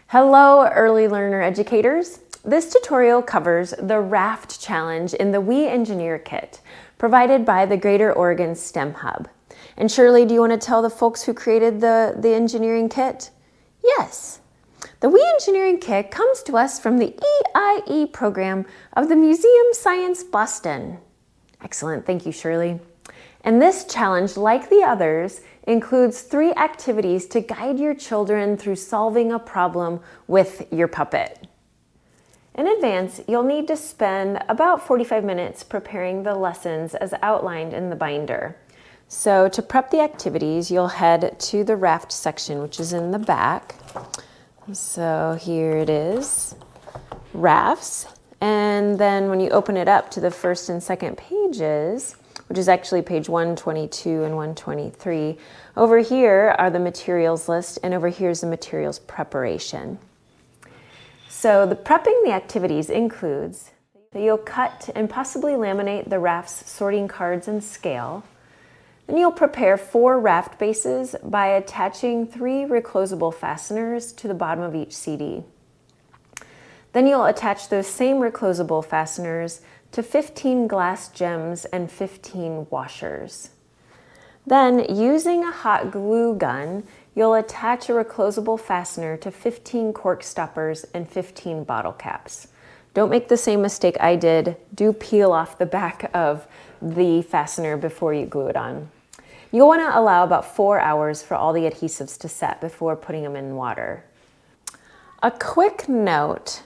Hello, early learner educators. This tutorial covers the Raft Challenge in the We Engineer Kit, provided by the Greater Oregon STEM Hub. And Shirley, do you want to tell the folks who created the engineering kit? Yes. The We Engineering Kit comes to us from the EIE program of the Museum Science Boston. Excellent, thank you, Shirley. And this challenge, like the others, includes 3 activities to guide your children through solving a problem with your puppet. In advance, you'll need to spend about 45 minutes preparing the lessons as outlined in the binder. So to prep the activities, you'll head to the raft section, which is in the back. So here it is, rafts. And then when you open it up to the first and second pages, which is actually page 122 and 123. Over here are the materials list, and over here is the materials preparation. So the prepping the activities includes that you'll cut and possibly laminate the raft's sorting cards and scale. Then you'll prepare 4 raft bases by attaching 3 reclosable fasteners to the bottom of each CD. Then you'll attach those same reclosable fasteners to 15 glass gems and 15 washers. Then, using a hot glue gun, you'll attach a reclosable fastener to 15 cork stoppers and 15 bottle caps. Don't make the same mistake I did. Do peel off the back of the fastener before you glue it on. You'll want to allow about 4 hours for all the adhesives to set before putting them in water. A quick note.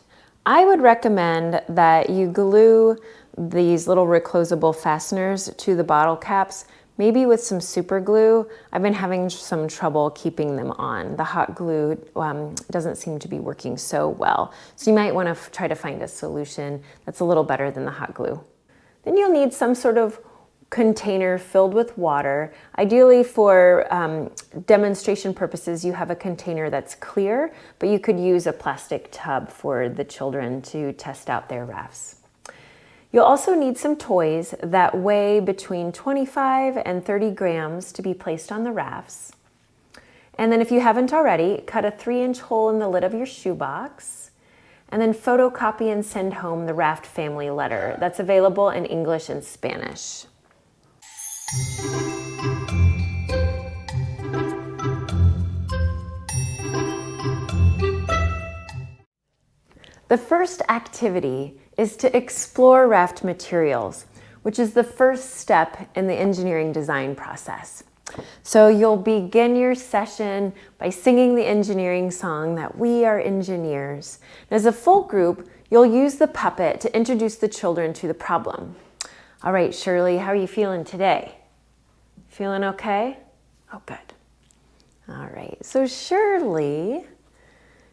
I would recommend that you glue these little reclosable fasteners to the bottle caps, maybe with some super glue. I've been having some trouble keeping them on. The hot glue doesn't seem to be working so well. So you might want to try to find a solution that's a little better than the hot glue. Then you'll need some sort of container filled with water. Ideally for demonstration purposes, you have a container that's clear, but you could use a plastic tub for the children to test out their rafts. You'll also need some toys that weigh between 25 and 30 grams to be placed on the rafts. And then if you haven't already, cut a 3-inch hole in the lid of your shoebox, and then photocopy and send home the Raft family letter that's available in English and Spanish. The first activity is to explore Raft Materials, which is the first step in the engineering design process. So you'll begin your session by singing the engineering song that we are engineers. And as a full group, you'll use the puppet to introduce the children to the problem. All right, Shirley, how are you feeling today? Feeling okay? Oh, good. All right, so Shirley,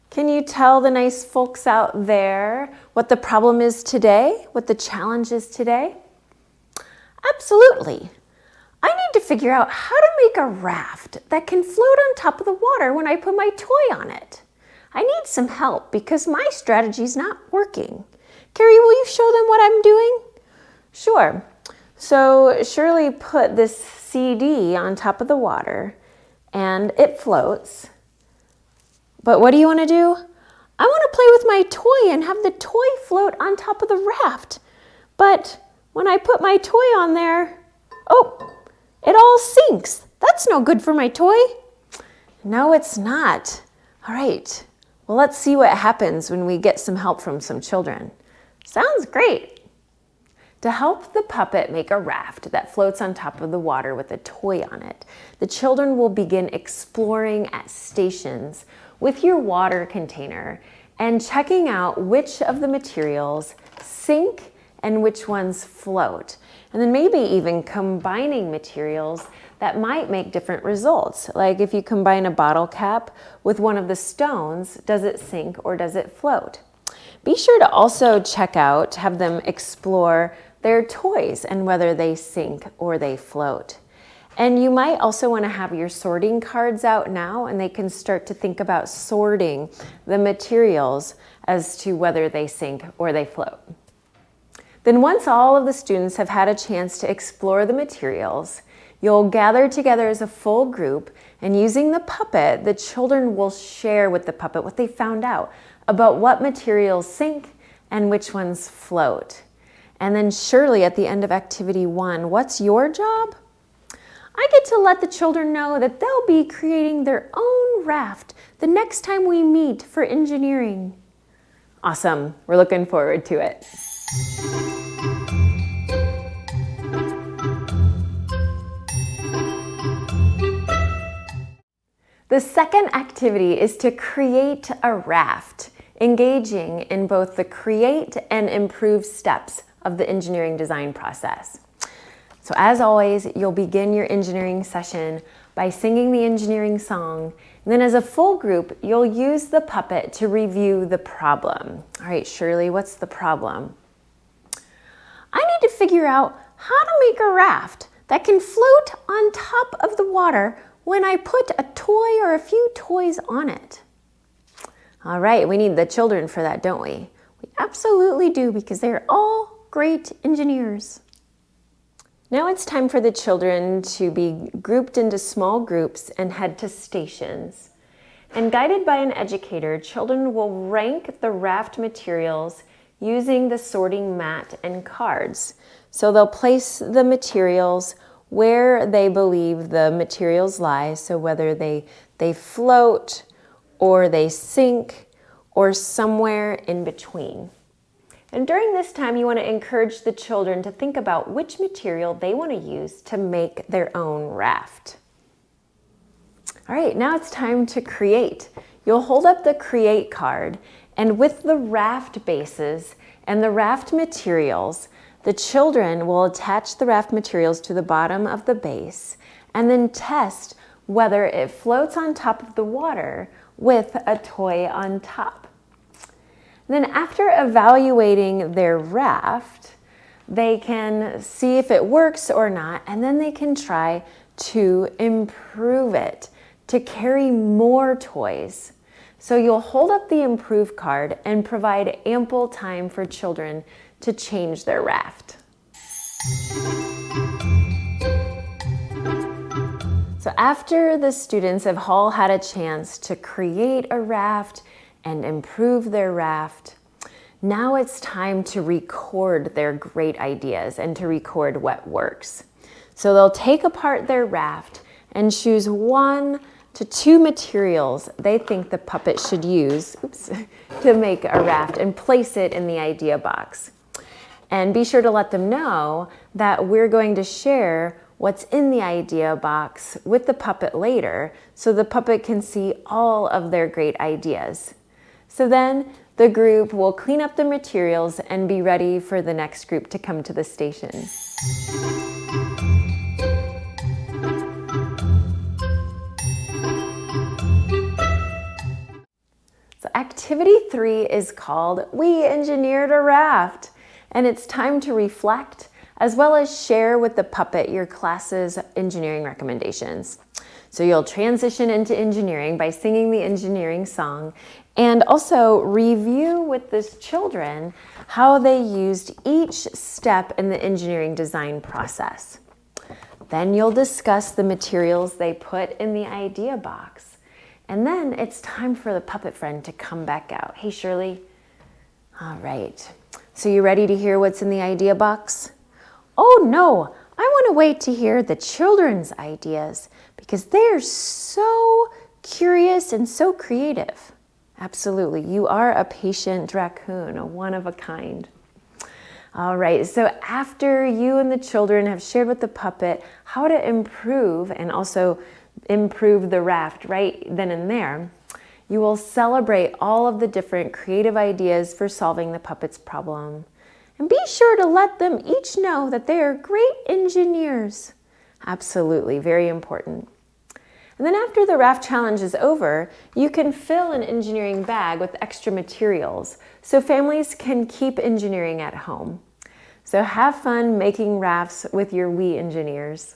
can you tell the nice folks out there what the problem is today, what the challenge is today? Absolutely. I need to figure out how to make a raft that can float on top of the water when I put my toy on it. I need some help because my strategy's not working. Carrie, will you show them what I'm doing? Sure. So Shirley put this CD on top of the water and it floats. But what do you want to do? I want to play with my toy and have the toy float on top of the raft. But when I put my toy on there, oh, it all sinks. That's no good for my toy. No, it's not. All right, well, let's see what happens when we get some help from some children. Sounds great. To help the puppet make a raft that floats on top of the water with a toy on it, the children will begin exploring at stations with your water container and checking out which of the materials sink and which ones float. And then maybe even combining materials that might make different results. Like if you combine a bottle cap with one of the stones, does it sink or does it float? Be sure to also check out, have them explore their toys and whether they sink or they float. And you might also want to have your sorting cards out now, and they can start to think about sorting the materials as to whether they sink or they float. Then once all of the students have had a chance to explore the materials, you'll gather together as a full group, and using the puppet, the children will share with the puppet what they found out about what materials sink and which ones float. And then Shirley, at the end of activity 1, what's your job? I get to let the children know that they'll be creating their own raft the next time we meet for engineering. Awesome, we're looking forward to it. The second activity is to create a raft, engaging in both the create and improve steps of the engineering design process. So as always, you'll begin your engineering session by singing the engineering song. And then as a full group, you'll use the puppet to review the problem. All right, Shirley, what's the problem? I need to figure out how to make a raft that can float on top of the water when I put a toy or a few toys on it. All right, we need the children for that, don't we? We absolutely do, because they're all great engineers. Now it's time for the children to be grouped into small groups and head to stations. And guided by an educator, children will rank the raft materials using the sorting mat and cards. So they'll place the materials where they believe the materials lie, so whether they float or they sink or somewhere in between. And during this time, you want to encourage the children to think about which material they want to use to make their own raft. All right, now it's time to create. You'll hold up the create card, and with the raft bases and the raft materials, the children will attach the raft materials to the bottom of the base and then test whether it floats on top of the water with a toy on top. Then after evaluating their raft, they can see if it works or not, and then they can try to improve it to carry more toys. So you'll hold up the improve card and provide ample time for children to change their raft. So after the students have all had a chance to create a raft and improve their raft, now it's time to record their great ideas and to record what works. So they'll take apart their raft and choose 1 to 2 materials they think the puppet should use to make a raft and place it in the idea box. And be sure to let them know that we're going to share what's in the idea box with the puppet later, so the puppet can see all of their great ideas. So then the group will clean up the materials and be ready for the next group to come to the station. So activity 3 is called We Engineered a Raft. And it's time to reflect, as well as share with the puppet your class's engineering recommendations. So you'll transition into engineering by singing the engineering song, and also review with the children how they used each step in the engineering design process. Then you'll discuss the materials they put in the idea box. And then it's time for the puppet friend to come back out. Hey, Shirley. All right. So you ready to hear what's in the idea box? Oh no, I want to wait to hear the children's ideas because they're so curious and so creative. Absolutely, you are a patient raccoon, a one of a kind. All right, so after you and the children have shared with the puppet how to improve and also improve the raft right then and there, you will celebrate all of the different creative ideas for solving the puppet's problem. And be sure to let them each know that they are great engineers. Absolutely, very important. And then after the raft challenge is over, you can fill an engineering bag with extra materials so families can keep engineering at home. So have fun making rafts with your We engineers.